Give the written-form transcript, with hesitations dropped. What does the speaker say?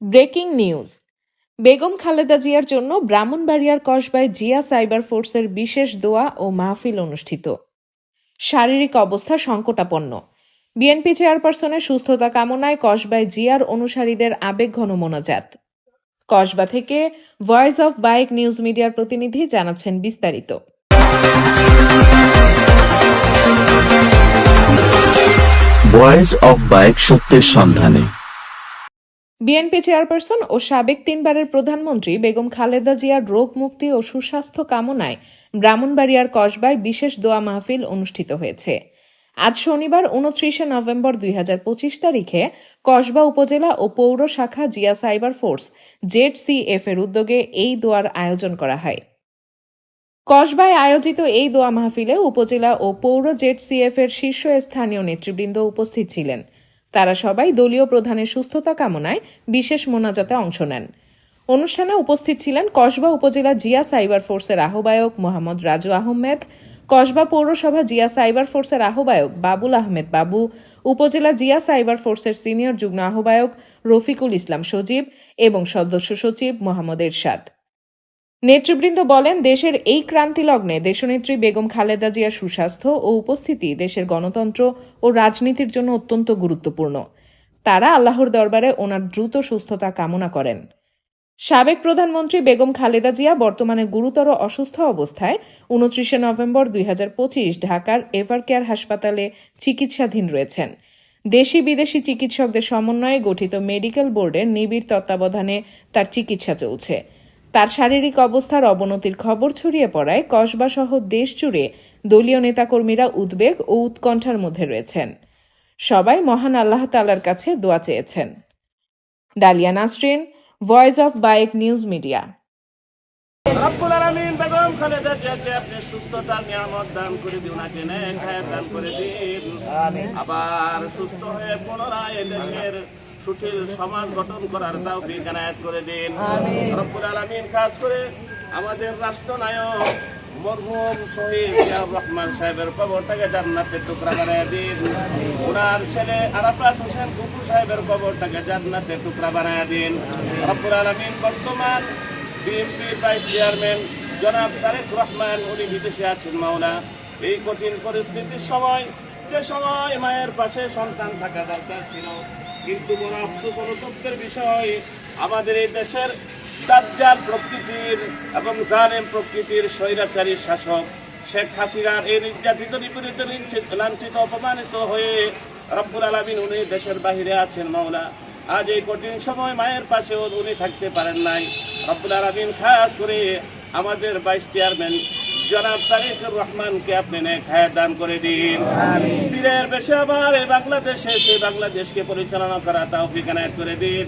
Breaking news. Begum Khaleda জিয়ার জন্য ব্রাহ্মণবাড়িয়ার কসবায় জিয়া সাইবার ফোর্সের বিশেষ দোয়া ও মাহফিল অনুষ্ঠিত। শারীরিক অবস্থা সংকটাপন্ন। বিএনপি চেয়ারপারসনের সুস্থতা কামনায় কসবায় জিয়ার অনুসারীদের আবেগঘন মোনাজাত। কসবা থেকে ভয়েস অফ বাইক নিউজ মিডিয়ার প্রতিনিধি জানাচ্ছেন বিস্তারিত। ভয়েস অফ বাইক সত্যের সন্ধানে। বিএনপি চেয়ারপারসন ও সাবেক 3 বারের প্রধানমন্ত্রী বেগম খালেদা জিয়ার রোগ মুক্তি ও সুস্বাস্থ্য কামনায় ব্রাহ্মণবাড়িয়ার কসবায় বিশেষ দোয়া মাহফিল অনুষ্ঠিত হয়েছে। আজ শনিবার 29 নভেম্বর 2025 তারিখে কসবা উপজেলা ও পৌর শাখা জিয়া সাইবার ফোর্স ZCF এর উদ্যোগে এই দোয়ার আয়োজন করা হয়। কসবায় আয়োজিত এই দোয়া মাহফিলে উপজেলা ও পৌর ZCF এর শীর্ষস্থানীয় নেতৃবৃন্দ উপস্থিত ছিলেন। তারা সবাই দলীয় প্রধানের সুস্থতা কামনায় বিশেষ মোনাজাতে অংশ নেন। অনুষ্ঠানে উপস্থিত ছিলেন কসবা উপজেলা জিয়া সাইবার ফোর্সের আহ্বায়ক মোহাম্মদ রাজু আহমেদ, কসবা পৌরসভা জিয়া সাইবার ফোর্সের আহ্বায়ক বাবুল আহমেদ বাবু, উপজেলা জিয়া সাইবার ফোর্সের সিনিয়র যুগ্ম আহ্বায়ক রফিকুল ইসলাম সজীব এবং সদস্য সচিব মোহাম্মদ এরশাদ। নেতৃবৃন্দ বলেন, দেশের এই ক্রান্তি লগ্নে দেশনেত্রী বেগম খালেদা জিয়ার সুস্বাস্থ্য ও উপস্থিতি দেশের গণতন্ত্র ও রাজনীতির জন্য অত্যন্ত গুরুত্বপূর্ণ। তারা আল্লাহর দরবারে ওনার দ্রুত সুস্থতা কামনা করেন। সাবেক প্রধানমন্ত্রী বেগম খালেদা জিয়া বর্তমানে গুরুতর অসুস্থ অবস্থায় 29 নভেম্বর 2025 ঢাকার এভারকেয়ার হাসপাতালে চিকিৎসাধীন রয়েছেন। দেশি বিদেশি চিকিৎসকদের সমন্বয়ে গঠিত মেডিকেল বোর্ডের নিবিড় তত্ত্বাবধানে তার চিকিৎসা চলছে। তার শারীরিক অবস্থার অবনতির খবর ছড়িয়ে পড়ায় কসবা সহ দেশ জুড়ে দলীয় নেতাকর্মীরা উদ্বেগ ও উৎকণ্ঠার মধ্যে রয়েছেন। সবাই মহান আল্লাহ তাআলার কাছে দোয়া চেয়েছেন। Dahlia Nasrin, voice of bike news media. রব্বুল আলামিন বেগম খালেদা জিয়াকে আপনি সুস্থতার নিয়ামত দান করে দিন, ওনাকে নেক হায়াত দান করে দিন। আবার সুস্থ হয়ে পুনরায় দেশের সুশীল সমাজ গঠন করার তৌফিক এনায়েত করে দিন। রব্বুল আলামিন খাস করে আমাদের রাষ্ট্রনায়ক মরহুম শহীদ জিয়াউর রহমান সাহেবের কবরটাকে জান্নাতের টুকরা বানায় দিন। ওনার ছেলে আরাফাত হোসেন কুকু সাহেবের কবরটাকে জান্নাতের টুকরা বানায় দিন। রব্বুল আলামিন বর্তমান বিএনপির ভাইস চেয়ারম্যান জনাব তারেক রহমান, উনি বিদেশে আছেন মাওলা। এই কঠিন পরিস্থিতির সময়, যে সময় মায়ের পাশে সন্তান থাকা দরকার ছিল, কিন্তু বড় আফসোস অনুতপ্তের বিষয়, আমাদের এই দেশের দাজ্জাল প্রকৃতির এবং জালেম প্রকৃতির স্বৈরাচারী শাসক শেখ হাসিনার এই নির্যাতিত নিপীড়িত লাঞ্ছিত অপমানিত হয়ে রব্বুল আলামিন উনি দেশের বাহিরে আছেন মাওলা। আজ এই কঠিন সময় মায়ের পাশেও উনি থাকতে পারেন নাই। রব্বুল আলামিন খাস করে আমাদের ভাইস চেয়ারম্যান জনাব তারেক রহমানকে আপনি নেক হায়াত দান করে দিন। পীরের বেশে আবার এই বাংলাদেশে সেই বাংলাদেশকে পরিচালনা করা তৌফিক এনায়েত করে দিন।